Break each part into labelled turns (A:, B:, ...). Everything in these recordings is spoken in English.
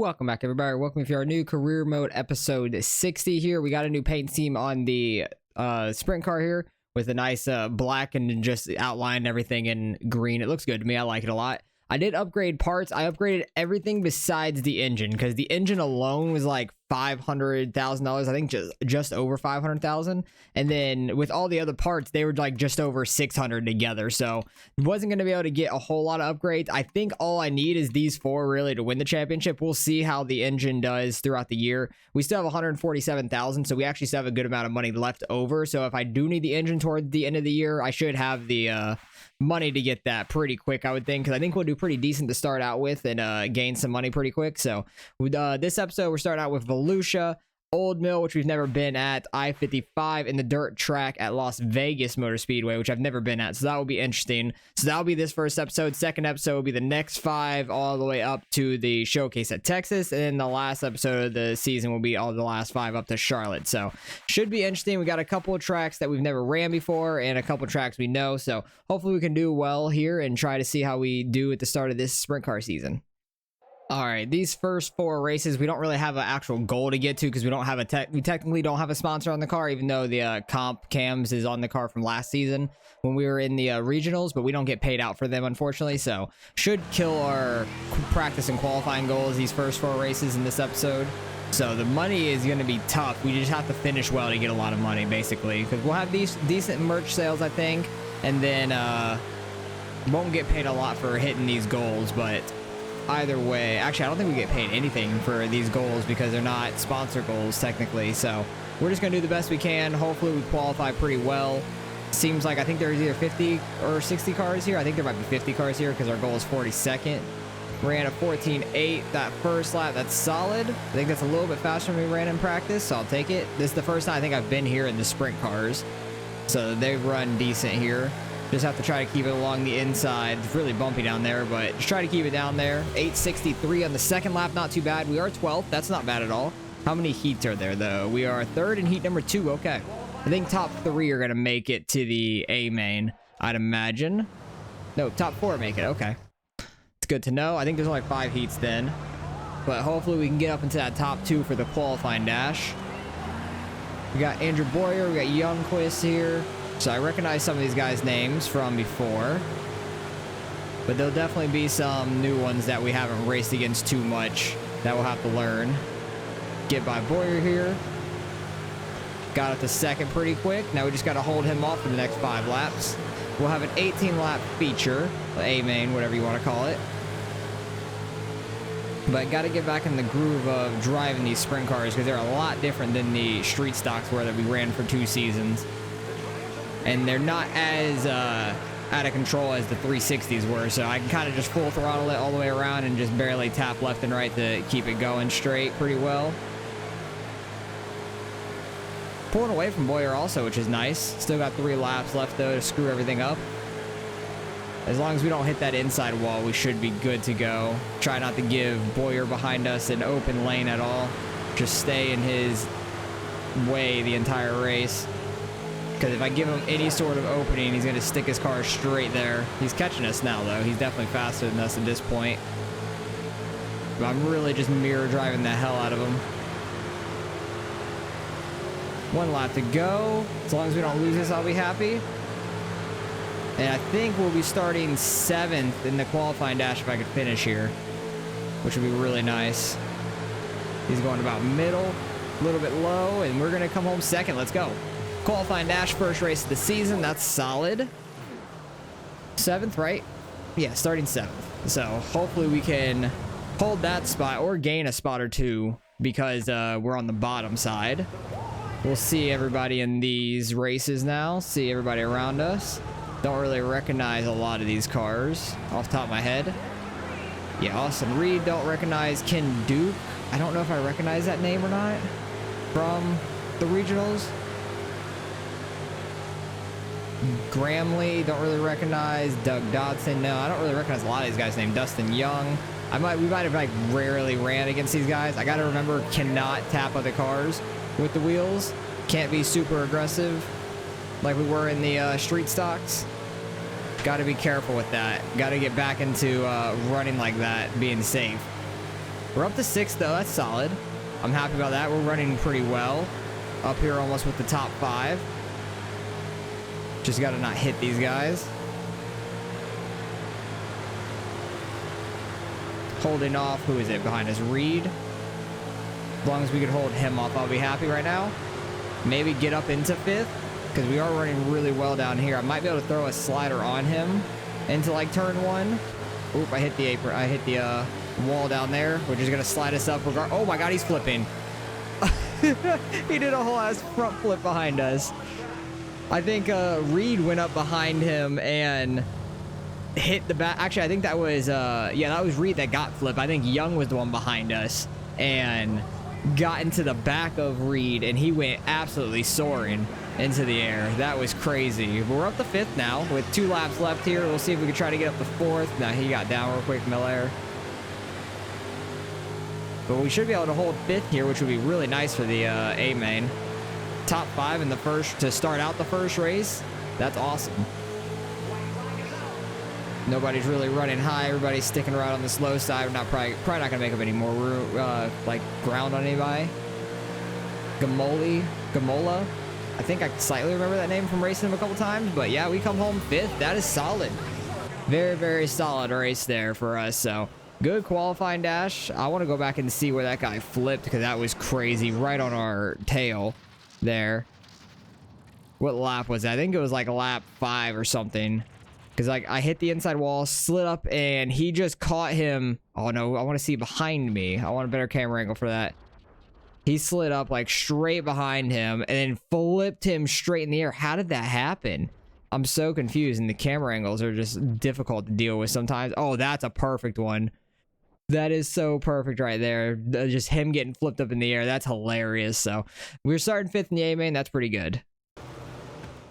A: Welcome back, everybody. Welcome if you are new. Career mode episode 60 here. We got a new paint scheme on the sprint car here with a nice black and just outlined everything in green. It looks good to me. I like it a lot. I did upgrade parts. I upgraded everything besides the engine because the engine alone was like $500,000. I think just over 500,000. And then with all the other parts, they were like just over 600 together. So wasn't going to be able to get a whole lot of upgrades. I think all I need is these four really to win the championship. We'll see how the engine does throughout the year. We still have 147,000, so we actually still have a good amount of money left over. So if I do need the engine toward the end of the year, I should have the money to get that pretty quick, I would think, because I think we'll do pretty decent to start out with and gain some money pretty quick. So with this episode, we're starting out with Volusia, Old Mill, which we've never been at, I-55 in the dirt track at Las Vegas Motor Speedway, which I've never been at, so that will be interesting. So that'll be this first episode. Second episode will be the next 5 all the way up to the showcase at Texas, and then the last episode of the season will be all the last 5 up to Charlotte. So should be interesting. We got a couple of tracks that we've never ran before and a couple of tracks we know, so hopefully we can do well here and try to see how we do at the start of this sprint car season. All right, these first 4 races, we don't really have an actual goal to get to because we don't have we technically don't have a sponsor on the car, even though the comp cams is on the car from last season when we were in the regionals, but we don't get paid out for them, unfortunately. So should kill our practice and qualifying goals these first 4 races in this episode. So the money is going to be tough. We just have to finish well to get a lot of money, basically, because we'll have these decent merch sales, I think, and then won't get paid a lot for hitting these goals, but either way, actually I don't think we get paid anything for these goals because they're not sponsor goals technically, so we're just gonna do the best we can. Hopefully we qualify pretty well. Seems like I think there's either 50 or 60 cars here. I think there might be 50 cars here because our goal is 42nd. Ran a 14.8 that first lap. That's solid. I think that's a little bit faster than we ran in practice, so I'll take it. This is the first time I think I've been here in the sprint cars, so they run decent here. Just have to try to keep it along the inside. It's really bumpy down there, but just try to keep it down there. 863 on the second lap, not too bad. We are 12th. That's not bad at all. How many heats are there, though? We are 3rd in heat number 2. Okay. I think top 3 are going to make it to the A main, I'd imagine. No, top 4 make it. Okay. It's good to know. I think there's only 5 heats then. But hopefully we can get up into that top 2 for the qualifying dash. We got Andrew Boyer. We got Youngquist here. So I recognize some of these guys' names from before, but there'll definitely be some new ones that we haven't raced against too much that we'll have to learn. Get by Boyer here. Got up to 2nd pretty quick. Now we just got to hold him off for the next 5 laps. We'll have an 18-lap feature, A main, whatever you want to call it. But got to get back in the groove of driving these sprint cars because they're a lot different than the street stocks where that we ran for 2 seasons. And they're not as out of control as the 360s were, so I can kind of just full throttle it all the way around and just barely tap left and right to keep it going straight pretty well. Pulling away from Boyer also, which is nice. Still got 3 laps left, though, to screw everything up. As long as we don't hit that inside wall, we should be good to go. Try not to give Boyer behind us an open lane at all. Just stay in his way the entire race. Because if I give him any sort of opening, he's going to stick his car straight there. He's catching us now, though. He's definitely faster than us at this point. But I'm really just mirror driving the hell out of him. 1 lap to go. As long as we don't lose this, I'll be happy. And I think we'll be starting 7th in the qualifying dash if I could finish here, which would be really nice. He's going about middle, a little bit low, and we're going to come home 2nd. Let's go. Qualifying dash, first race of the season. That's solid. 7th, right? Yeah, starting 7th. So hopefully we can hold that spot or gain a spot or 2 because we're on the bottom side. We'll see everybody in these races now. See everybody around us. Don't really recognize a lot of these cars off the top of my head. Yeah, Austin Reed. Don't recognize Ken Duke. I don't know if I recognize that name or not from the regionals. Gramley, don't really recognize. Doug Dodson, no, I don't really recognize a lot of these guys' names. Dustin Young, we might have like rarely ran against these guys. I gotta remember, cannot tap other cars with the wheels. Can't be super aggressive like we were in the street stocks. Gotta be careful with that. Gotta get back into running like that, being safe. We're up to 6th though. That's solid. I'm happy about that. We're running pretty well. Up here almost with the top 5. Just got to not hit these guys. Holding off. Who is it behind us? Reed. As long as we can hold him off, I'll be happy right now. Maybe get up into 5th because we are running really well down here. I might be able to throw a slider on him into like turn 1. Oop, I hit the apron. I hit the wall down there, which is going to slide us up. Oh my God, he's flipping. He did a whole ass front flip behind us. I think Reed went up behind him and hit the back. Actually, I think that was, yeah, that was Reed that got flipped. I think Young was the one behind us and got into the back of Reed, and he went absolutely soaring into the air. That was crazy. But we're up to 5th now with 2 laps left here. We'll see if we can try to get up to 4th. Now he got down real quick, Miller. But we should be able to hold 5th here, which would be really nice for the A main. Top 5 in the first to start out the first race. That's awesome. Nobody's really running high. Everybody's sticking around on the slow side. We're not probably not gonna make up any more room, like ground on anybody. Gamola. I think I slightly remember that name from racing him a couple times. But yeah, we come home 5th. That is solid. Very, very solid race there for us. So good qualifying dash. I want to go back and see where that guy flipped because that was crazy. Right on our tail there. What lap was that? I think it was like lap 5 or something. Because like I hit the inside wall, slid up, and he just caught him. Oh no, I want to see behind me. I want a better camera angle for that. He slid up like straight behind him and then flipped him straight in the air. How did that happen? I'm so confused, and the camera angles are just difficult to deal with sometimes. Oh, that's a perfect one. That is so perfect right there. Just him getting flipped up in the air. That's hilarious. So we're starting 5th in the A main. That's pretty good.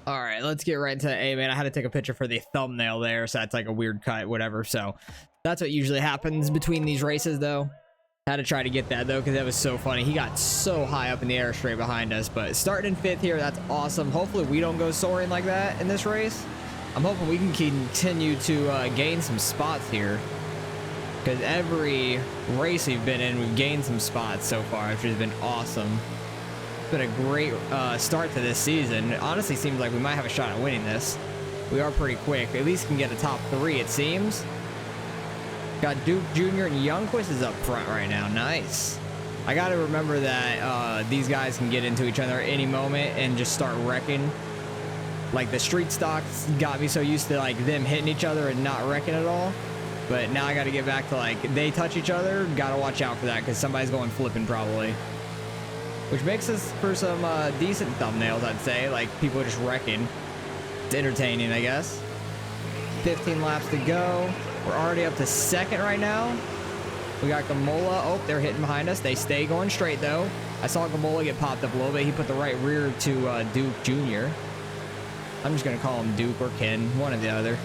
A: All right, let's get right into the A main. I had to take a picture for the thumbnail there, so that's like a weird cut, whatever. So that's what usually happens between these races, though. Had to try to get that, though, because that was so funny. He got so high up in the air straight behind us. But starting in 5th here, that's awesome. Hopefully we don't go soaring like that in this race. I'm hoping we can continue to gain some spots here. Because every race we've been in, we've gained some spots so far, which has been awesome. It's been a great start to this season. It honestly seems like we might have a shot at winning this. We are pretty quick. At least can get a top 3, it seems. Got Duke Jr. and Youngquist is up front right now. Nice. I got to remember that these guys can get into each other at any moment and just start wrecking. Like the street stocks got me so used to like them hitting each other and not wrecking at all. But now I got to get back to like they touch each other. Got to watch out for that because somebody's going flipping probably. Which makes us for some decent thumbnails, I'd say. Like people just wrecking. It's entertaining, I guess. 15 laps to go. We're already up to 2nd right now. We got Gamola. Oh, they're hitting behind us. They stay going straight, though. I saw Gamola get popped up a little bit. He put the right rear to Duke Jr. I'm just going to call him Duke or Ken, one or the other.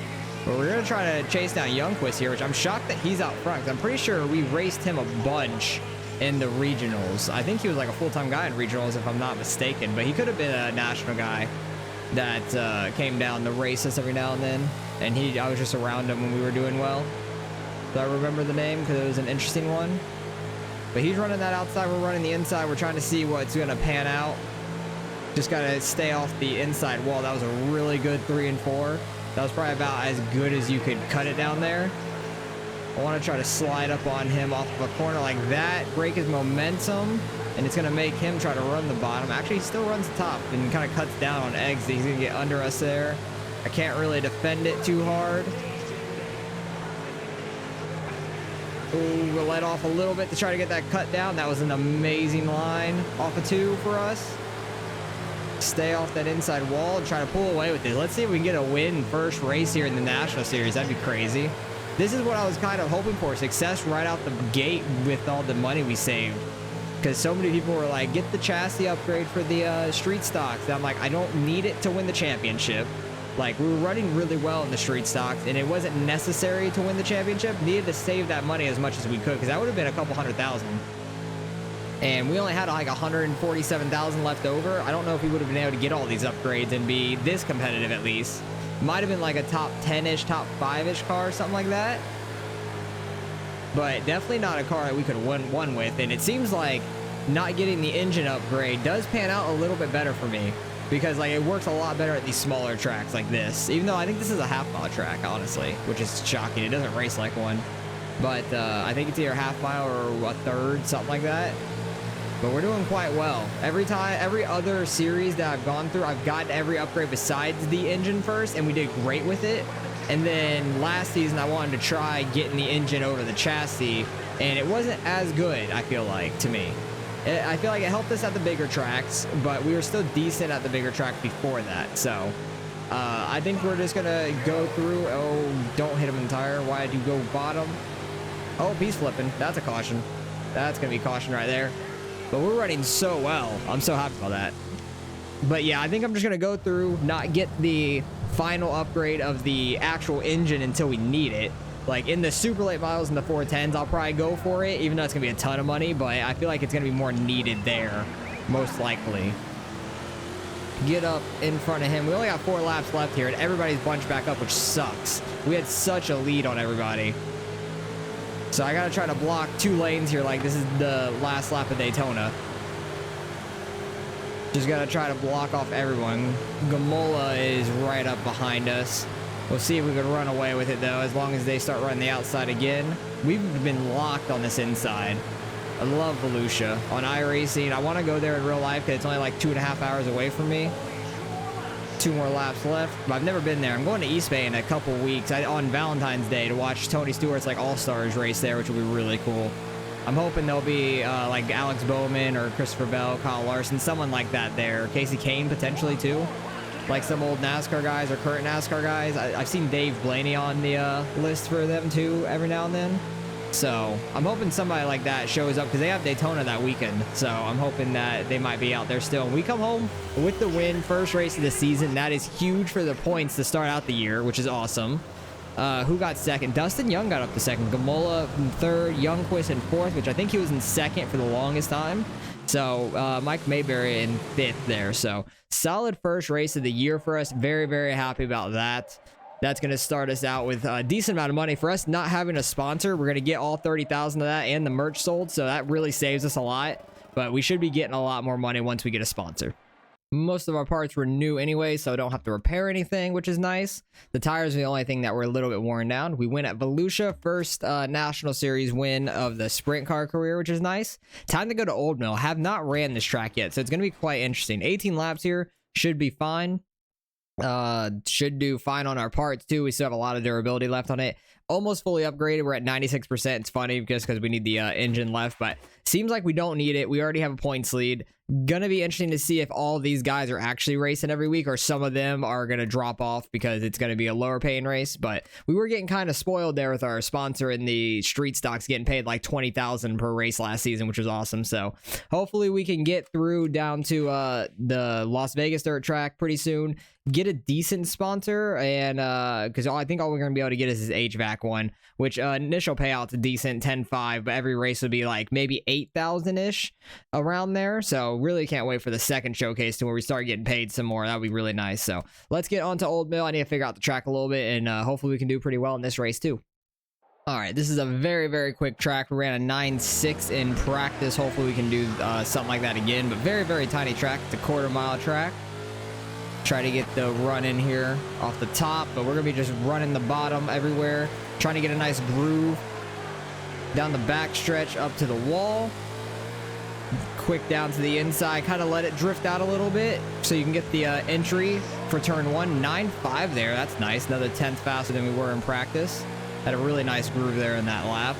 A: But we're going to try to chase down Youngquist here, which I'm shocked that he's out front. 'Cause I'm pretty sure we raced him a bunch in the regionals. I think he was like a full-time guy in regionals, if I'm not mistaken. But he could have been a national guy that came down to race us every now and then. And I was just around him when we were doing well. So I remember the name because it was an interesting one. But he's running that outside. We're running the inside. We're trying to see what's going to pan out. Just got to stay off the inside wall. That was a really good 3 and 4. That was probably about as good as you could cut it down there. I want to try to slide up on him off of a corner like that. Break his momentum. And it's going to make him try to run the bottom. Actually, he still runs the top and kind of cuts down on exit. He's going to get under us there. I can't really defend it too hard. Ooh, we'll let off a little bit to try to get that cut down. That was an amazing line off of 2 for us. Stay off that inside wall and try to pull away with it. Let's see if we can get a win first race here in the National Series. That'd be crazy. This is what I was kind of hoping for. Success right out the gate with all the money we saved. Because so many people were like, get the chassis upgrade for the street stocks. And I'm like, I don't need it to win the championship. Like, we were running really well in the street stocks, and it wasn't necessary to win the championship. Needed to save that money as much as we could, because that would have been a couple $100,000. And we only had like 147,000 left over. I don't know if we would have been able to get all these upgrades and be this competitive at least. Might have been like a top 10-ish, top 5-ish car or something like that. but definitely not a car that we could have won with. And it seems like not getting the engine upgrade does pan out a little bit better for me, because like it works a lot better at these smaller tracks like this, even though I think this is a half-mile track, honestly, which is shocking. It doesn't race like one, but I think it's either a half mile or a third, something like that. But we're doing quite well. Every other series that I've gone through, I've gotten every upgrade besides the engine first, and we did great with it. And then last season, I wanted to try getting the engine over the chassis, and it wasn't as good, I feel like, to me. I feel like it helped us at the bigger tracks, but we were still decent at the bigger track before that. So I think we're just going to go through. Oh, don't hit him in the tire. Why did you go bottom? Oh, he's flipping. That's a caution. That's going to be caution right there. But we're running so well. I'm so happy about that. But yeah, I think I'm just going to go through, not get the final upgrade of the actual engine until we need it. Like in the super late miles in the 410s, I'll probably go for it, even though it's going to be a ton of money. But I feel like it's going to be more needed there, most likely. Get up in front of him. We only got 4 laps left here, and everybody's bunched back up, which sucks. We had such a lead on everybody. So I got to try to block 2 lanes here like this is the last lap of Daytona. Just got to try to block off everyone. Gamola is right up behind us. We'll see if we can run away with it, though, as long as they start running the outside again. We've been locked on this inside. I love Volusia. On iRacing, I want to go there in real life because it's only like 2.5 hours away from me. 2 more laps left, but I've never been there. I'm going to East Bay in a couple weeks on Valentine's Day to watch Tony Stewart's like All-Stars race there, which will be really cool. I'm hoping there'll be like Alex Bowman or Christopher Bell, Kyle Larson, someone like that there. Casey Kane potentially too. Like some old NASCAR guys or current NASCAR guys. I've seen Dave Blaney on the list for them too every now and then. So I'm hoping somebody like that shows up because they have Daytona that weekend. So I'm hoping that they might be out there still. And we come home with the win, first race of the season. That is huge for the points to start out the year, which is awesome. Who got second? Dustin Young got up to second. Gamola in third. Youngquist in fourth, which I think he was in second for the longest time. So Mike Mayberry in fifth there. So solid first race of the year for us. Very, very happy about that. That's going to start us out with a decent amount of money. For us not having a sponsor, we're going to get all 30,000 of that and the merch sold. So that really saves us a lot. But we should be getting a lot more money once we get a sponsor. Most of our parts were new anyway, so I don't have to repair anything, which is nice. The tires are the only thing that were a little bit worn down. We win at Volusia, first National Series win of the sprint car career, which is nice. Time to go to Old Mill. Have not ran this track yet, so it's going to be quite interesting. 18 laps here should be fine. Should do fine on our parts too. We still have a lot of durability left on it. Almost fully upgraded. We're at 96%. It's funny because we need the engine left, but seems like we don't need it. We already have a points lead. Gonna be interesting to see if all these guys are actually racing every week or some of them are gonna drop off because it's gonna be a lower paying race. But we were getting kind of spoiled there with our sponsor in the street stocks getting paid like $20,000 per race last season, which was awesome. So hopefully we can get through down to the Las Vegas dirt track pretty soon. Get a decent sponsor, and because I think all we're gonna be able to get is this HVAC one, which initial payout's a decent 10.5, but every race would be like maybe 8,000 ish around there. So really can't wait for the second showcase to where we start getting paid some more. That would be really nice. So let's get on to Old Mill. I need to figure out the track a little bit, and hopefully we can do pretty well in this race too. All right, this is a very, very quick track. We ran a 9.6 in practice. Hopefully we can do something like that again, but very, very tiny track. It's a quarter-mile track. Try to get the run in here off the top, but we're gonna be just running the bottom everywhere, trying to get a nice groove down the back stretch up to the wall. Quick down to the inside, kind of let it drift out a little bit so you can get the entry for turn 1. 9.5 there. That's nice. Another 10th faster than we were in practice. Had a really nice groove there in that lap,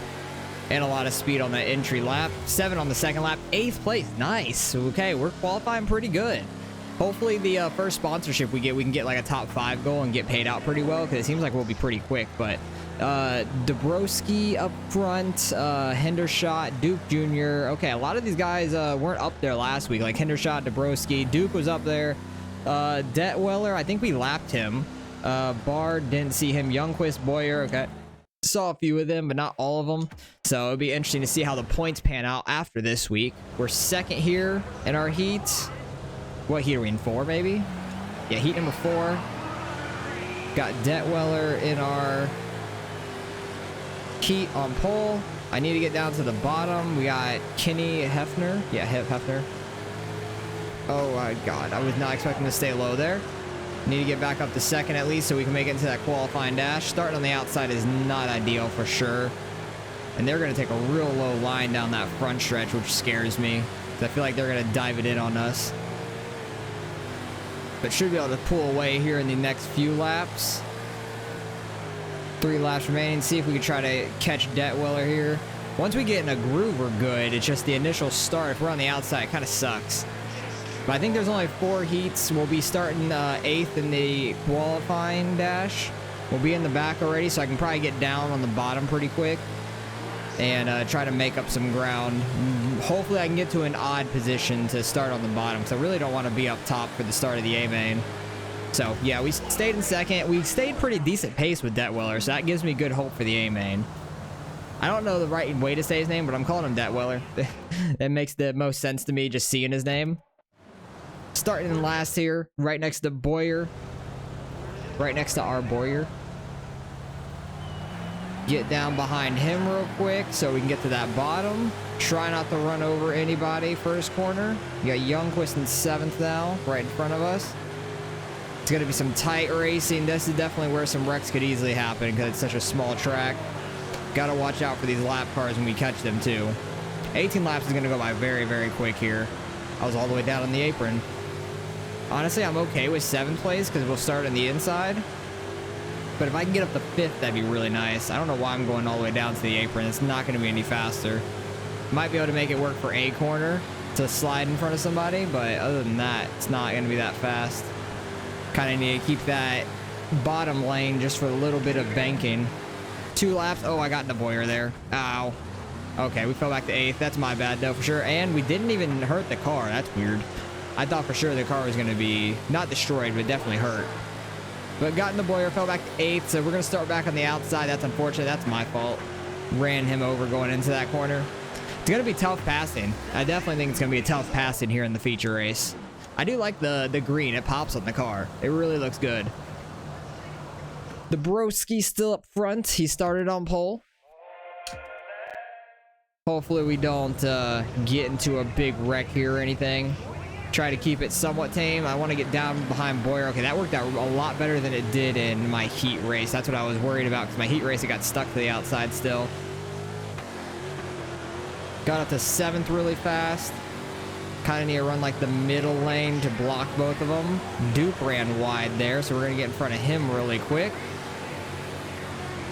A: and a lot of speed on that entry lap. 7 on the second lap. 8th place. Nice. Okay, we're qualifying pretty good. Hopefully the first sponsorship we can get like a top 5 goal and get paid out pretty well, because it seems like we'll be pretty quick. But Dabrowski up front, Hendershot, Duke Jr. Okay, a lot of these guys weren't up there last week, like Hendershot, Dabrowski. Duke was up there. Detweller, I think we lapped him. Bard, didn't see him. Youngquist, Boyer, okay. Saw a few of them, but not all of them. So it'll be interesting to see how the points pan out after this week. We're second here in our heat. What heat are we in? 4, maybe? Yeah, heat number 4. Got Detweller in our Heat on pole. I need to get down to the bottom. We got Kenny Hefner. Yeah, Hefner. Oh my God, I was not expecting to stay low there. Need to get back up to second at least so we can make it into that qualifying dash. Starting on the outside is not ideal for sure. And they're going to take a real low line down that front stretch, which scares me. I feel like they're going to dive it in on us. But should be able to pull away here in the next few laps. 3 laps remaining. See if we can try to catch Detweiler here. Once we get in a groove, we're good. It's just the initial start. If we're on the outside, it kind of sucks. But I think there's only 4 heats. We'll be starting 8th in the qualifying dash. We'll be in the back already, so I can probably get down on the bottom pretty quick and try to make up some ground. Hopefully I can get to an odd position to start on the bottom, because I really don't want to be up top for the start of the A main. So yeah, we stayed in second. We stayed pretty decent pace with Detweiler, so that gives me good hope for the A main. I don't know the right way to say his name, but I'm calling him Detweiler. That makes the most sense to me, just seeing his name. Starting in last here, right next to Boyer. Right next to our Boyer. Get down behind him real quick so we can get to that bottom. Try not to run over anybody first corner. You got Youngquist in 7th now, right in front of us. It's going to be some tight racing. This is definitely where some wrecks could easily happen because it's such a small track. Got to watch out for these lap cars when we catch them too. 18 laps is going to go by very, very quick here. I was all the way down on the apron. Honestly, I'm okay with 7th place because we'll start on the inside. But if I can get up to 5th, that'd be really nice. I don't know why I'm going all the way down to the apron. It's not going to be any faster. Might be able to make it work for A corner to slide in front of somebody, but other than that, it's not going to be that fast. Kind of need to keep that bottom lane just for a little bit of banking. 2 laps. Oh, I got in the Boyer there. Ow. Okay, we fell back to 8th. That's my bad, though, for sure. And we didn't even hurt the car. That's weird. I thought for sure the car was going to be not destroyed, but definitely hurt. But got in the Boyer, fell back to 8th, so we're going to start back on the outside. That's unfortunate. That's my fault. Ran him over going into that corner. It's going to be tough passing. I definitely think it's going to be a tough passing here in the feature race. I do like the green. It pops on the car. It really looks good. The Broski still up front. He started on pole. Hopefully we don't get into a big wreck here or anything. Try to keep it somewhat tame. I want to get down behind Boyer. Okay, that worked out a lot better than it did in my heat race. That's what I was worried about, because my heat race, it got stuck to the outside still. Got up to 7th really fast. Kind of need to run like the middle lane to block both of them. Duke ran wide there, so we're going to get in front of him really quick.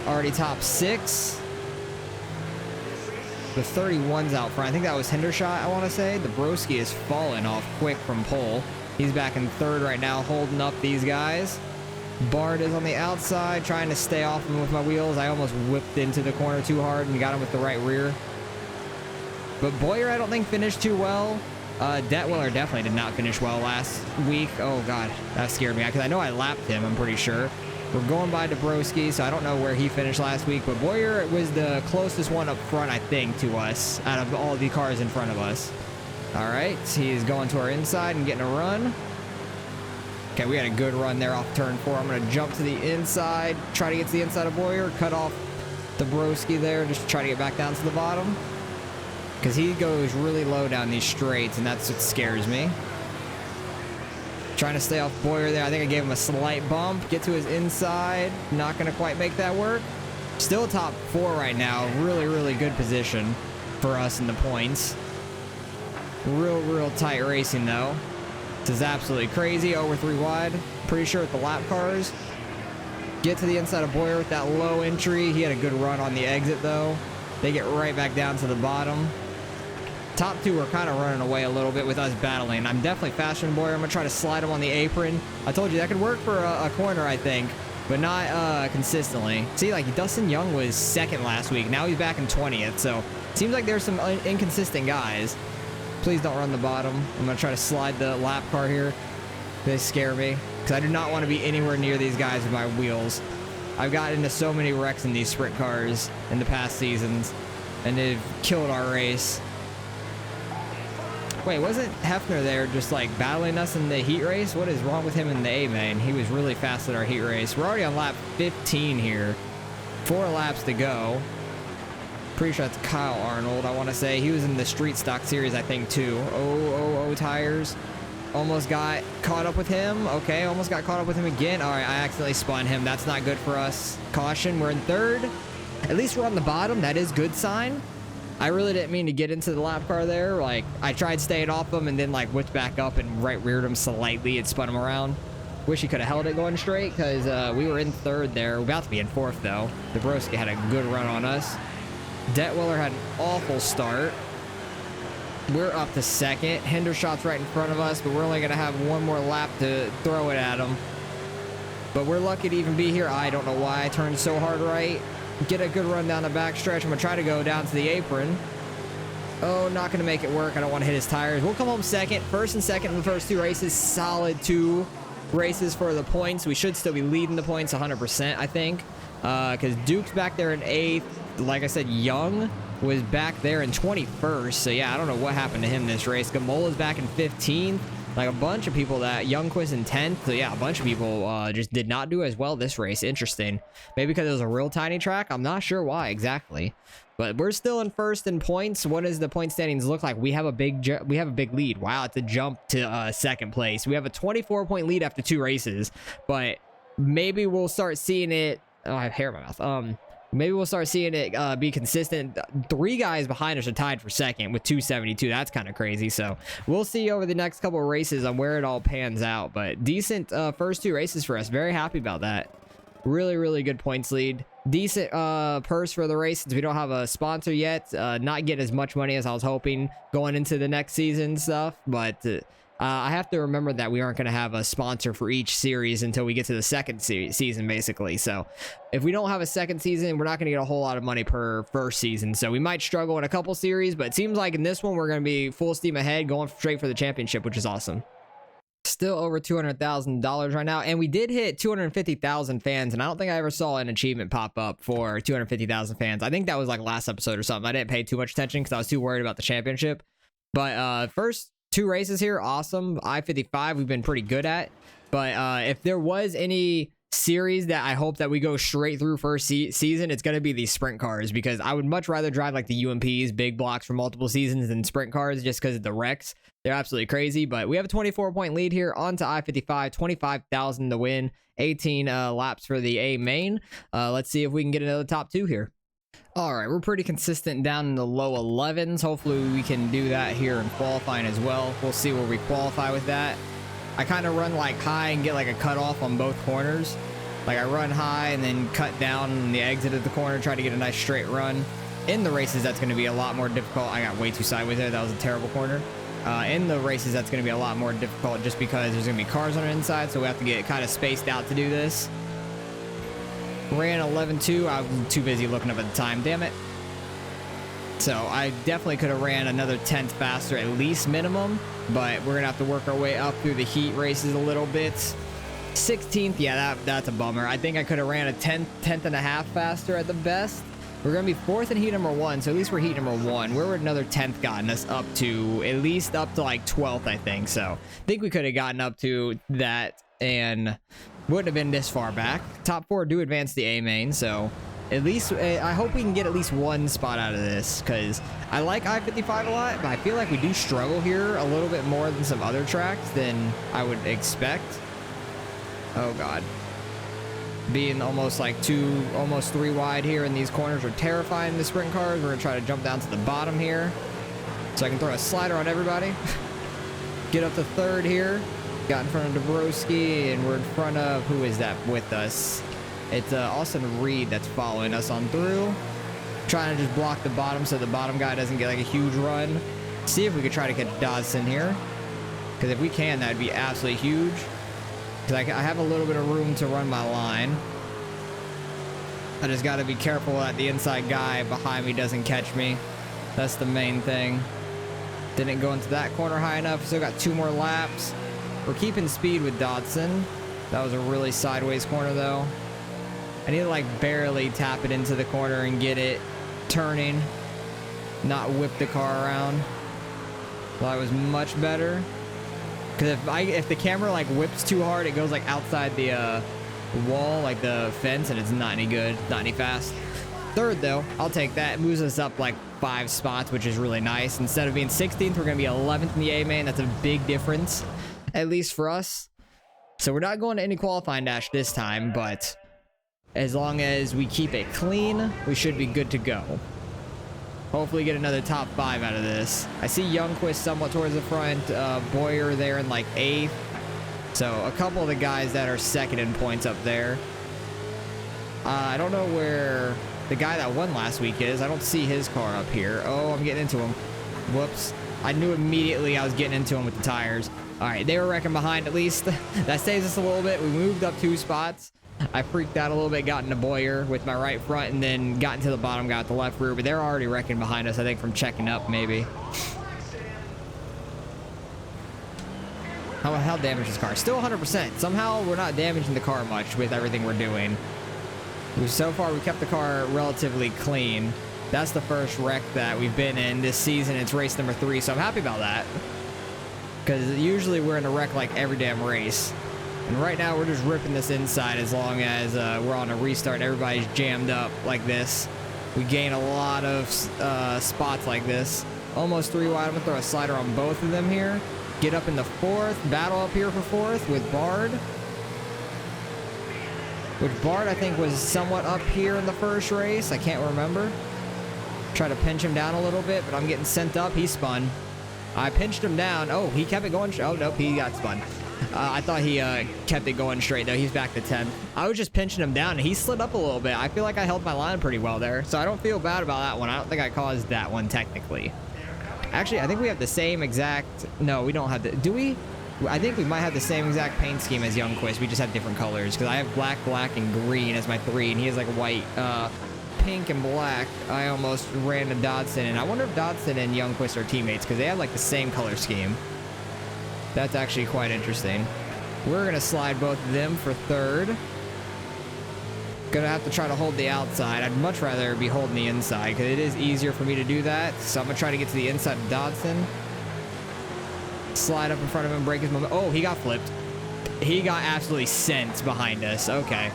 A: Already top 6. The 31's out front. I think that was Hendershot, I want to say. The Broski is falling off quick from pole. He's back in 3rd right now, holding up these guys. Bard is on the outside, trying to stay off him with my wheels. I almost whipped into the corner too hard and got him with the right rear. But Boyer, I don't think, finished too well. Detweiler definitely did not finish well last week. Oh, God, that scared me. Because I know I lapped him, I'm pretty sure. We're going by Dabrowski, so I don't know where he finished last week, but Boyer was the closest one up front, I think, to us out of all the cars in front of us. All right, he's going to our inside and getting a run. Okay, we had a good run there off turn 4. I'm going to jump to the inside, try to get to the inside of Boyer, cut off Dabrowski there, just try to get back down to the bottom. Because he goes really low down these straights, and that's what scares me. Trying to stay off Boyer there. I think I gave him a slight bump. Get to his inside. Not going to quite make that work. Still top 4 right now. Really, really good position for us in the points. Real tight racing, though. This is absolutely crazy. Over 3 wide. Pretty sure with the lap cars. Get to the inside of Boyer with that low entry. He had a good run on the exit, though. They get right back down to the bottom. Top 2 are kind of running away a little bit with us battling. I'm definitely faster than Boyer. I'm going to try to slide him on the apron. I told you that could work for a corner, I think, but not consistently. See, like Dustin Young was 2nd last week. Now he's back in 20th, so seems like there's some inconsistent guys. Please don't run the bottom. I'm going to try to slide the lap car here. They scare me because I do not want to be anywhere near these guys with my wheels. I've gotten into so many wrecks in these sprint cars in the past seasons, and they've killed our race. Wait, wasn't Hefner there just like battling us in the heat race? What is wrong with him in the A main? He was really fast at our heat race. We're already on lap 15 here. 4 laps to go. Pretty sure that's Kyle Arnold, I want to say. He was in the Street Stock series, I think, too. Oh, tires. Almost got caught up with him. Okay, almost got caught up with him again. All right, I accidentally spun him. That's not good for us. Caution, we're in third. At least we're on the bottom. That is good sign. I really didn't mean to get into the lap car there. Like, I tried staying off him and then, like, whipped back up and right reared him slightly and spun him around. Wish he could have held it going straight because we were in third there. We're about to be in fourth, though. The Broski had a good run on us. Detweiler had an awful start. We're up to second. Hendershot's right in front of us, but we're only going to have one more lap to throw it at him. But we're lucky to even be here. I don't know why I turned so hard right. Get a good run down the backstretch. I'm going to try to go down to the apron. Oh, not going to make it work. I don't want to hit his tires. We'll come home second. First and second in the first two races. Solid 2 races for the points. We should still be leading the points 100%, I think. Because Duke's back there in 8th. Like I said, Young was back there in 21st. So, yeah, I don't know what happened to him this race. Gamola's back in 15th. Like, a bunch of people that... Youngquist in 10th. So, yeah, a bunch of people just did not do as well this race. Interesting. Maybe because it was a real tiny track. I'm not sure why exactly. But we're still in first in points. What does the point standings look like? We have a big lead. Wow, it's a jump to second place. We have a 24-point lead after 2 races. But maybe we'll start seeing it... Oh, I have hair in my mouth. Maybe we'll start seeing it be consistent. 3 guys behind us are tied for second with 272. That's kind of crazy. So we'll see over the next couple of races on where it all pans out. But decent first 2 races for us. Very happy about that. Really, really good points lead. Decent purse for the race since we don't have a sponsor yet. Not getting as much money as I was hoping going into the next season stuff. But I have to remember that we aren't going to have a sponsor for each series until we get to the second season, basically. So if we don't have a second season, we're not going to get a whole lot of money per first season. So we might struggle in a couple series, but it seems like in this one, we're going to be full steam ahead, going straight for the championship, which is awesome. Still over $200,000 right now, and we did hit 250,000 fans, and I don't think I ever saw an achievement pop up for 250,000 fans. I think that was like last episode or something. I didn't pay too much attention because I was too worried about the championship. But first 2 races here, awesome. I-55 we've been pretty good at, but if there was any series that I hope that we go straight through first season, it's going to be these sprint cars, because I would much rather drive like the UMPs, big blocks for multiple seasons, than sprint cars, just because of the wrecks. They're absolutely crazy. But we have a 24-point lead here onto I-55, 25,000 to win, 18 laps for the A main. Let's see if we can get another top 2 here. All right, we're pretty consistent down in the low 11s. Hopefully we can do that here in qualifying as well. We'll see where we qualify with that. I kind of run like high and get like a cutoff on both corners. Like I run high and then cut down on the exit of the corner, try to get a nice straight run. In the races, that's going to be a lot more difficult. I got way too sideways there. That was a terrible corner. In the races, that's going to be a lot more difficult just because there's going to be cars on the inside, so we have to get kind of spaced out to do this. Ran 11.2. I was too busy looking up at the time. Damn it. So I definitely could have ran another 10th faster, at least minimum, but we're going to have to work our way up through the heat races a little bit. 16th, yeah, that's a bummer. I think I could have ran a 10th and a half faster at the best. We're going to be 4th in heat number 1, so at least we're heat number 1. Where would another 10th gotten us up to? At least up to like 12th, I think. So I think we could have gotten up to that and wouldn't have been this far back. Top 4 do advance the A main, so at least I hope we can get at least 1 spot out of this, because I like I-55 a lot, but I feel like we do struggle here a little bit more than some other tracks than I would expect. Oh, God. Being almost like almost 3 wide here in these corners are terrifying the sprint cars. We're going to try to jump down to the bottom here so I can throw a slider on everybody. Get up to 3rd here. Got in front of Dabrowski, and we're in front of, who is that with us? It's Austin Reed that's following us on through. Trying to just block the bottom so the bottom guy doesn't get like a huge run. See if we could try to catch Dodson here, because if we can, that'd be absolutely huge. Because I have a little bit of room to run my line. I just got to be careful that the inside guy behind me doesn't catch me. That's the main thing. Didn't go into that corner high enough. Still got 2 more laps. We're keeping speed with Dodson. That was a really sideways corner, though. I need to, like, barely tap it into the corner and get it turning. Not whip the car around. Well, that was much better. Because if the camera like whips too hard, it goes like outside the wall, like the fence, and it's not any good, not any fast. Third, though, I'll take that. It moves us up like 5 spots, which is really nice. Instead of being 16th, we're going to be 11th in the A main. That's a big difference, at least for us. So we're not going to any qualifying dash this time, but as long as we keep it clean, we should be good to go. Hopefully get another top 5 out of this. I see Youngquist somewhat towards the front, Boyer there in like 8th. So a couple of the guys that are second in points up there. I don't know where the guy that won last week is. I don't see his car up here. Oh, I'm getting into him. Whoops. I knew immediately I was getting into him with the tires. All right, they were wrecking behind at least. That saves us a little bit. We moved up 2 spots. I freaked out a little bit, got into Boyer with my right front, and then got into the bottom, got the left rear, but they're already wrecking behind us, I think, from checking up, maybe. How damaged is this car? Still 100%. Somehow, we're not damaging the car much with everything we're doing. So far, we kept the car relatively clean. That's the first wreck that we've been in this season. It's race number 3, so I'm happy about that. Because usually we're in a wreck like every damn race. And right now, we're just ripping this inside as long as we're on a restart and everybody's jammed up like this. We gain a lot of spots like this. Almost 3 wide. I'm going to throw a slider on both of them here. Get up in the 4th. Battle up here for 4th with Bard. Which Bard, I think, was somewhat up here in the first race. I can't remember. Try to pinch him down a little bit, but I'm getting sent up. He spun. I pinched him down. Oh, he kept it going. Oh, nope, he got spun. I thought he kept it going straight, though. He's back to 10th. I was just pinching him down, and he slid up a little bit. I feel like I held my line pretty well there, so I don't feel bad about that one. I don't think I caused that one, technically. Actually, I think we have the same exact... No, we don't have the... Do we? I think we might have the same exact paint scheme as Youngquist. We just have different colors, because I have black, black, and green as my 3, and he has like white, pink, and black. I almost ran to Dodson, and I wonder if Dodson and Youngquist are teammates, because they have like the same color scheme. That's actually quite interesting. We're going to slide both of them for 3rd. Gonna have to try to hold the outside. I'd much rather be holding the inside because it is easier for me to do that. So I'm gonna try to get to the inside of Dodson. Slide up in front of him, break his momentum. Oh, he got flipped. He got absolutely sent behind us. Okay.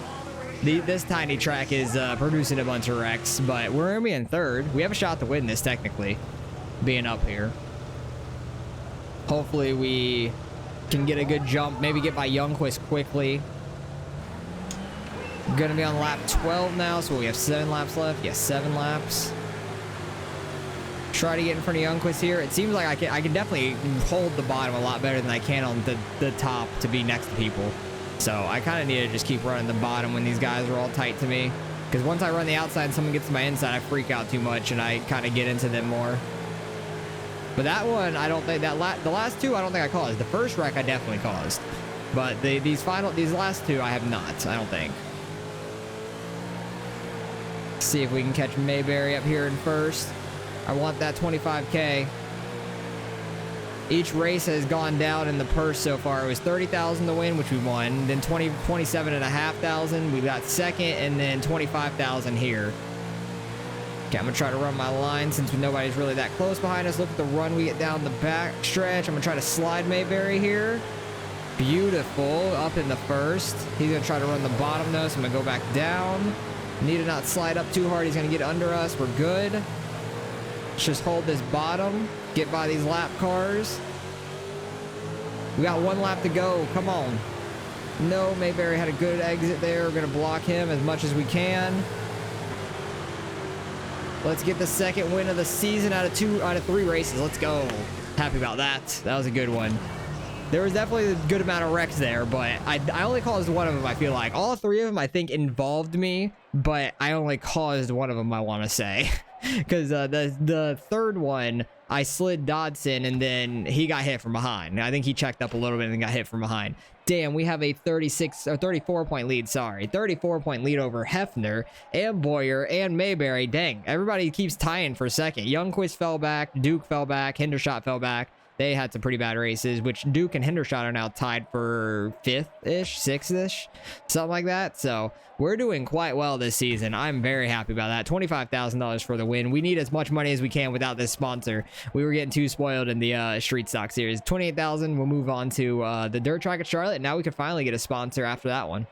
A: This tiny track is producing a bunch of wrecks, but we're gonna be in 3rd. We have a shot to win this, technically, being up here. Hopefully we can get a good jump, maybe get by Youngquist quickly. Gonna be on lap 12 now, so we have 7 laps left. Yes, 7 laps. Try to get in front of Youngquist here. It seems like I can definitely hold the bottom a lot better than I can on the top to be next to people. So I kind of need to just keep running the bottom when these guys are all tight to me. Because once I run the outside and someone gets to my inside, I freak out too much and I kind of get into them more. But that one, I don't think the last 2, I don't think I caused. The first wreck I definitely caused, but these last 2 I have not. I don't think. See if we can catch Mayberry up here in 1st. I want that 25K. Each race has gone down in the purse so far. It was 30,000 to win, which we won. Then 27,500. We got 2nd, and then 25,000 here. Okay, I'm going to try to run my line since nobody's really that close behind us. Look at the run we get down the back stretch. I'm going to try to slide Mayberry here. Beautiful. Up in the 1st. He's going to try to run the bottom, though, so I'm going to go back down. Need to not slide up too hard. He's going to get under us. We're good. Let's just hold this bottom. Get by these lap cars. We got 1 lap to go. Come on. No, Mayberry had a good exit there. We're going to block him as much as we can. Let's get the 2nd win of the season out of 3 races. Let's go. Happy about that. That was a good one. There was definitely a good amount of wrecks there, but I only caused 1 of them, I feel like. All 3 of them, I think, involved me, but I only caused 1 of them, I want to say. Because the 3rd one, I slid Dodson, and then he got hit from behind. I think he checked up a little bit and then got hit from behind. Damn, we have a 34-point lead, sorry. 34-point lead over Hefner and Boyer and Mayberry. Dang, everybody keeps tying for 2nd. Youngquist fell back, Duke fell back, Hendershot fell back. They had some pretty bad races, which Duke and Hendershot are now tied for 5th-ish, 6th-ish, something like that. So we're doing quite well this season. I'm very happy about that. $25,000 for the win. We need as much money as we can without this sponsor. We were getting too spoiled in the Street Stock Series. $28,000. We'll move on to the Dirt Track at Charlotte. Now we can finally get a sponsor after that one.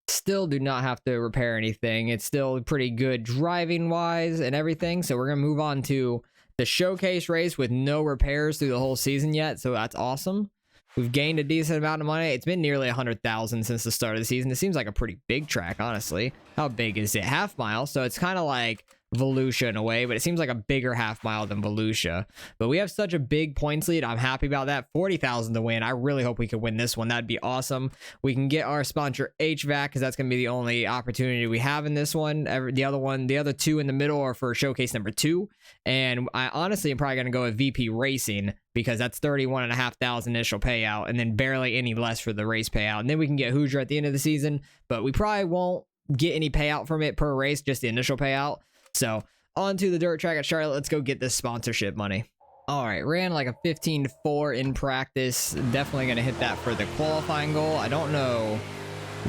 A: Still do not have to repair anything. It's still pretty good driving wise and everything. So we're going to move on to the showcase race with no repairs through the whole season yet. So that's awesome. We've gained a decent amount of money. It's been nearly 100,000 since the start of the season. It seems like a pretty big track, honestly. How big is it? Half mile. So it's kind of like Volusia in a way, but it seems like a bigger half mile than Volusia. But we have such a big points lead. I'm happy about that. 40,000 to win. I really hope we could win this one. That'd be awesome. We can get our sponsor HVAC because that's going to be the only opportunity we have in this one. The other two in the middle are for showcase number 2. And I honestly am probably going to go with VP Racing because that's 31,500 initial payout and then barely any less for the race payout. And then we can get Hoosier at the end of the season, but we probably won't get any payout from it per race, just the initial payout. So on to the dirt track at Charlotte. Let's go get this sponsorship money. All right, ran like a 15.4 in practice. Definitely going to hit that for the qualifying goal. I don't know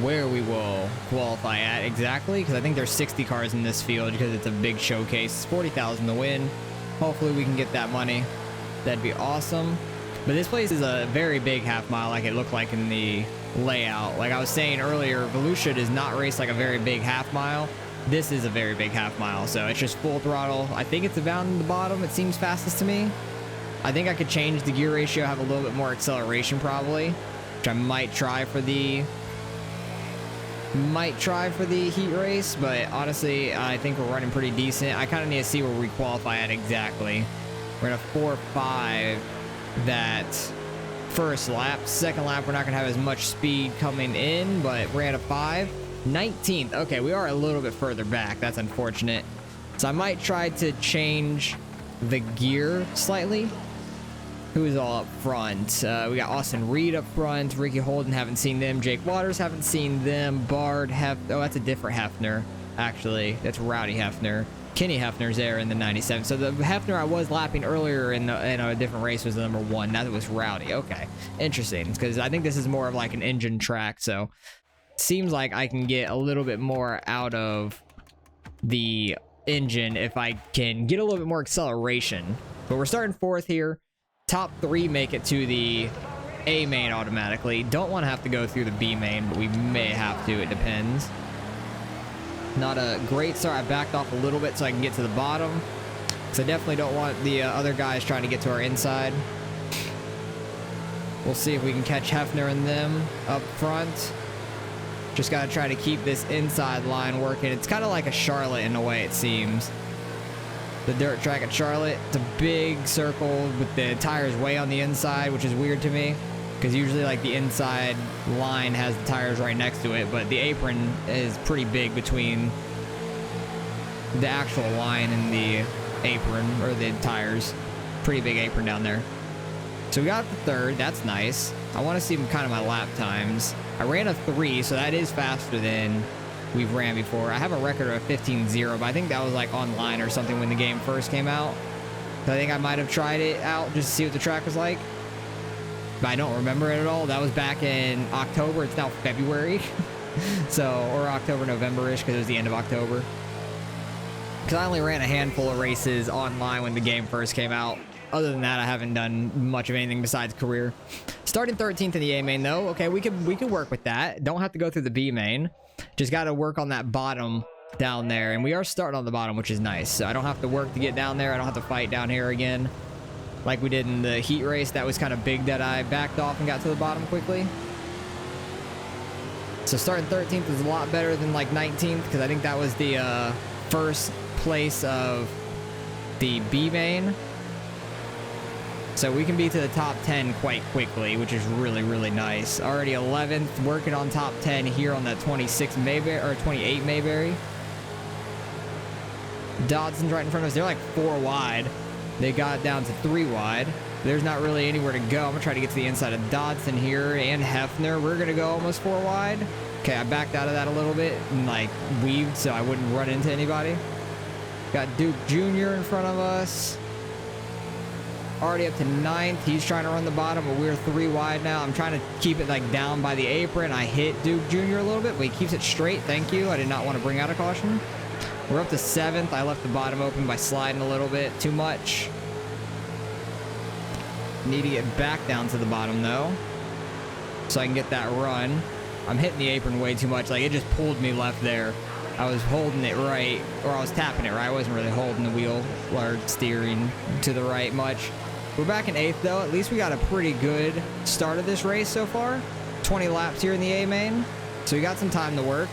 A: where we will qualify at exactly because I think there's 60 cars in this field because it's a big showcase. It's 40,000 to win. Hopefully we can get that money. That'd be awesome. But this place is a very big half mile like it looked like in the layout. Like I was saying earlier, Volusia does not race like a very big half mile. This is a very big half mile, so it's just full throttle. I think it's down the bottom. It seems fastest to me. I think I could change the gear ratio, have a little bit more acceleration probably, which I might try for the heat race, but honestly, I think we're running pretty decent. I kind of need to see where we qualify at exactly. We're at a 4.5 that first lap. Second lap, we're not going to have as much speed coming in, but we're at a 5. 19th. Okay, we are a little bit further back. That's unfortunate. So I might try to change the gear slightly. Who is all up front? We got Austin Reed up front. Ricky Holden, haven't seen them. Jake Waters, haven't seen them. Bard, oh, that's a different Hefner. Actually, that's Rowdy Hefner. Kenny Hefner's there in the 97. So the Hefner I was lapping earlier in a different race was the number 1. That was Rowdy. Okay, interesting. Because I think this is more of like an engine track. So seems like I can get a little bit more out of the engine if I can get a little bit more acceleration. But we're starting 4th here. Top 3 make it to the A main automatically. Don't want to have to go through the B main, but we may have to. It depends. Not a great start. I backed off a little bit so I can get to the bottom. So I definitely don't want the other guys trying to get to our inside. We'll see if we can catch Hefner and them up front. Just got to try to keep this inside line working. It's kind of like a Charlotte in a way, it seems. The dirt track at Charlotte. It's a big circle with the tires way on the inside, which is weird to me. Because usually like the inside line has the tires right next to it. But the apron is pretty big between the actual line and the apron, or the tires. Pretty big apron down there. So we got the 3rd. That's nice. I want to see kind of my lap times. I ran a 3, so that is faster than we've ran before. I have a record of a 15.0, but I think that was like online or something when the game first came out. So I think I might have tried it out just to see what the track was like. But I don't remember it at all. That was back in October. It's now February. So, or October, November-ish, because it was the end of October. Because I only ran a handful of races online when the game first came out. Other than that, I haven't done much of anything besides career. Starting 13th in the A main, though. Okay, we can work with that. Don't have to go through the B main. Just got to work on that bottom down there. And we are starting on the bottom, which is nice. So I don't have to work to get down there. I don't have to fight down here again like we did in the heat race. That was kind of big that I backed off and got to the bottom quickly. So starting 13th is a lot better than like 19th because I think that was the first place of the B main. So we can be to the top 10 quite quickly, which is really, really nice. Already 11th, working on top 10 here on that 26 Mayberry, or 28 Mayberry. Dodson's right in front of us. They're like 4 wide. They got down to 3 wide. There's not really anywhere to go. I'm gonna try to get to the inside of Dodson here and Hefner. We're gonna go almost 4 wide. Okay, I backed out of that a little bit and like weaved so I wouldn't run into anybody. Got Duke Jr. in front of us. Already up to 9th. He's trying to run the bottom, but we're 3 wide now. I'm trying to keep it like down by the apron. I hit Duke Jr. a little bit, but he keeps it straight. Thank you. I did not want to bring out a caution. We're up to 7th. I left the bottom open by sliding a little bit too much. Need to get back down to the bottom though, so I can get that run. I'm hitting the apron way too much. Like, it just pulled me left there. I was holding it right, or I was tapping it right. I wasn't really holding the wheel or steering to the right much. We're back in 8th, though. At least we got a pretty good start of this race so far. 20 laps here in the A main, so we got some time to work.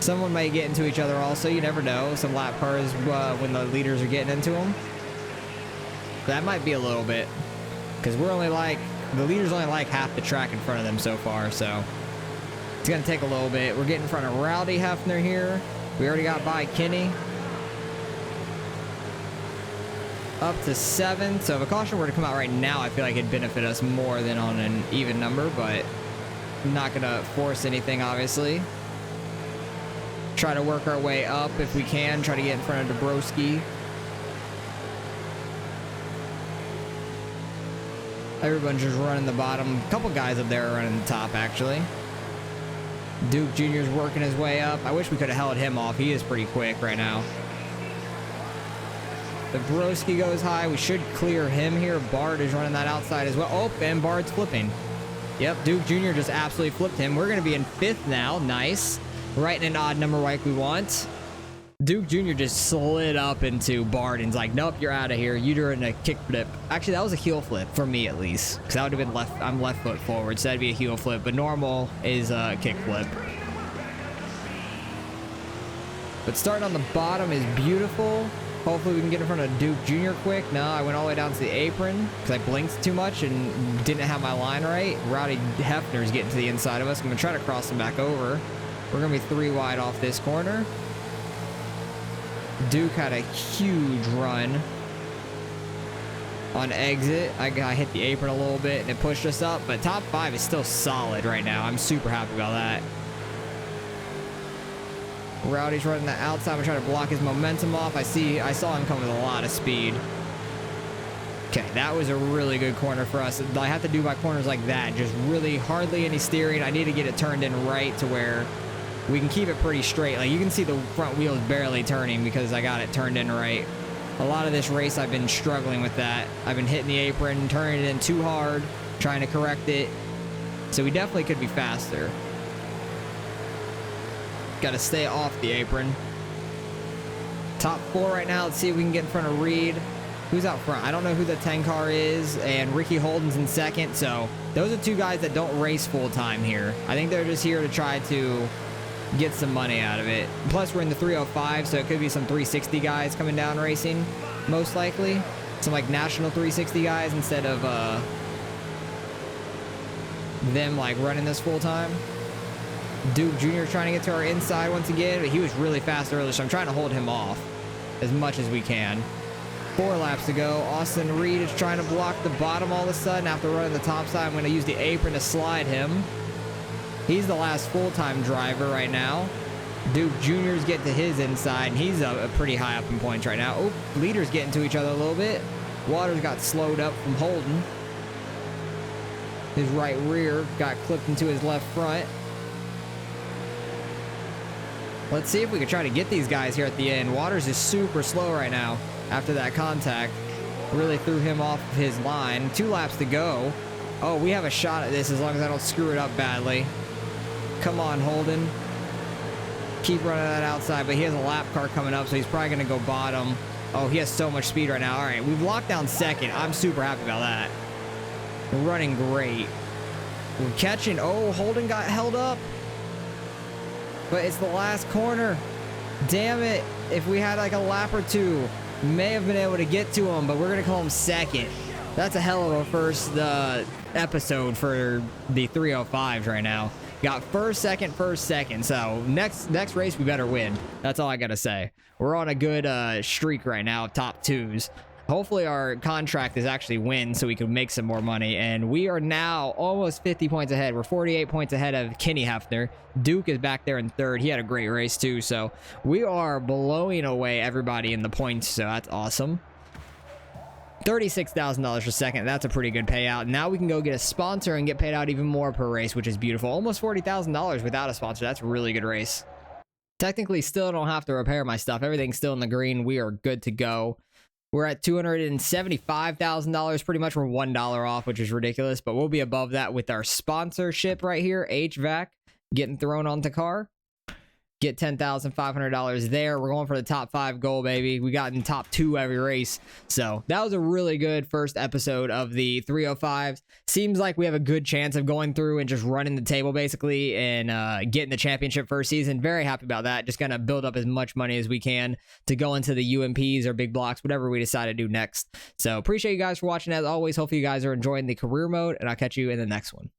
A: Someone may get into each other also. You never know. Some lap cars when the leaders are getting into them. That might be a little bit, because we're only like, the leaders only like half the track in front of them so far, so it's going to take a little bit. We're getting in front of Rowdy Hefner here. We already got by Kenny. Up to 7th. So if a caution were to come out right now, I feel like it'd benefit us more than on an even number, but I'm not going to force anything, obviously. Try to work our way up if we can. Try to get in front of Dabrowski. Everyone's just running the bottom. A couple guys up there are running the top, actually. Duke Jr. is working his way up. I wish we could have held him off. He is pretty quick right now. Dabrowski goes high. We should clear him here. Bard is running that outside as well. Oh, and Bard's flipping. Yep, Duke Jr. just absolutely flipped him. We're going to be in 5th now. Nice. Right in an odd number like we want. Duke Jr. just slid up into Bard and's like, nope, you're out of here. You're doing a kick flip. Actually, that was a heel flip for me, at least, because that would have been left. I'm left foot forward, so that'd be a heel flip, but normal is a kick flip. But starting on the bottom is beautiful. Hopefully we can get in front of Duke Jr. quick. No, I went all the way down to the apron because I blinked too much and didn't have my line right. Rowdy Hefner's getting to the inside of us. I'm going to try to cross him back over. We're going to be 3 wide off this corner. Duke had a huge run on exit. I hit the apron a little bit and it pushed us up, but top 5 is still solid right now. I'm super happy about that. Rowdy's running the outside. I'm trying to block his momentum off. I saw him come with a lot of speed. Okay, that was a really good corner for us. I have to do my corners like that. Just really hardly any steering. I need to get it turned in right to where we can keep it pretty straight. Like, you can see the front wheel is barely turning because I got it turned in right. A lot of this race, I've been struggling with that. I've been hitting the apron, turning it in too hard, trying to correct it. So we definitely could be faster. Got to stay off the apron. Top 4 right now. Let's see if we can get in front of Reed. Who's out front? I don't know who the 10 car is, and Ricky Holden's in 2nd. So those are 2 guys that don't race full time here. I think they're just here to try to get some money out of it. Plus, we're in the 305, so it could be some 360 guys coming down racing, most likely. Some like national 360 guys instead of them like running this full time. Duke Jr. trying to get to our inside once again, but he was really fast earlier, so I'm trying to hold him off as much as we can. 4 laps to go. Austin Reed is trying to block the bottom all of a sudden after running the top side. I'm going to use the apron to slide him. He's the last full-time driver right now. Duke Jr.'s getting to his inside, and he's a pretty high up in points right now. Oh, leaders getting to each other a little bit. Waters got slowed up from Holden. His right rear got clipped into his left front. Let's see if we can try to get these guys here at the end. Waters is super slow right now after that contact. Really threw him off his line. 2 laps to go. Oh, we have a shot at this as long as I don't screw it up badly. Come on, Holden. Keep running that outside, but he has a lap car coming up, so he's probably going to go bottom. Oh, he has so much speed right now. All right, we've locked down 2nd. I'm super happy about that. We're running great. We're catching. Oh, Holden got held up. But it's the last corner. Damn it. If we had like a lap or 2, may have been able to get to him, but we're going to call him 2nd. That's a hell of a first episode for the 305s right now. Got first, second. So next race, we better win. That's all I got to say. We're on a good streak right now, top 2s. Hopefully our contract is actually win so we can make some more money. And we are now almost 50 points ahead. We're 48 points ahead of Kenny Hefner. Duke is back there in 3rd. He had a great race too. So we are blowing away everybody in the points. So that's awesome. $36,000 for 2nd. That's a pretty good payout. Now we can go get a sponsor and get paid out even more per race, which is beautiful. Almost $40,000 without a sponsor. That's a really good race. Technically, still don't have to repair my stuff. Everything's still in the green. We are good to go. We're at $275,000 pretty much. We're $1 off, which is ridiculous, but we'll be above that with our sponsorship right here, HVAC. getting thrown onto car. Get $10,500 there. We're going for the top 5 goal, baby. We got in top 2 every race. So that was a really good first episode of the 305s. Seems like we have a good chance of going through and just running the table basically and getting the championship first season. Very happy about that. Just gonna build up as much money as we can to go into the UMPs or big blocks, whatever we decide to do next. So appreciate you guys for watching as always. Hopefully you guys are enjoying the career mode, and I'll catch you in the next one.